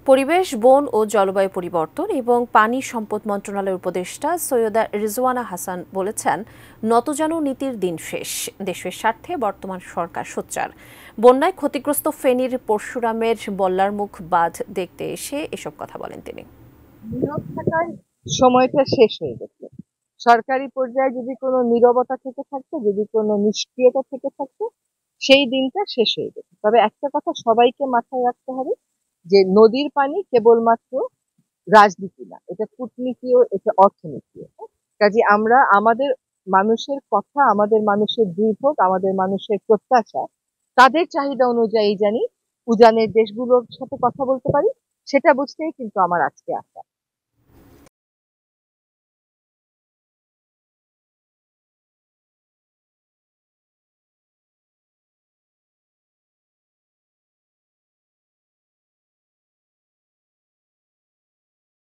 পরিবেশ, বন ও জলবায়ু পরিবর্তন এবং পানি সম্পদ মন্ত্রণালয়ের উপদেষ্টা সৈয়দা রিজওয়ানা হাসান বলেছেন, নতজানু নীতির দিন শেষ। দেশের স্বার্থে বর্তমান সরকার সোচ্চার। বন্যায় ক্ষতিগ্রস্ত ফেনীর পরশুরামের বল্লারমুখ বাঁধ দেখতে এসে এসব কথা বলেন তিনি। নীরব থাকার সময়টা শেষ হয়ে গেছে। সরকারি পর্যায়ে যদি কোনো নীরবতা থেকে থাকতো, যদি কোনো নিষ্ক্রিয়তা থেকে থাকতো, সেই দিনটা শেষ হয়ে গেছে। তবে একটা কথা সবাইকে মাথায় রাখতে হবে, যে নদীর পানি কেবলমাত্র রাজনীতি না, এটা কূটনীতিও, এটা অর্থনীতিও। কাজে আমরা আমাদের মানুষের কথা, আমাদের মানুষের দুর্ভোগ, আমাদের মানুষের প্রত্যাশা, তাদের চাহিদা অনুযায়ী জানি উজানের দেশগুলোর সাথে কথা বলতে পারি, সেটা বুঝতেই কিন্তু আমার আজকে আসা।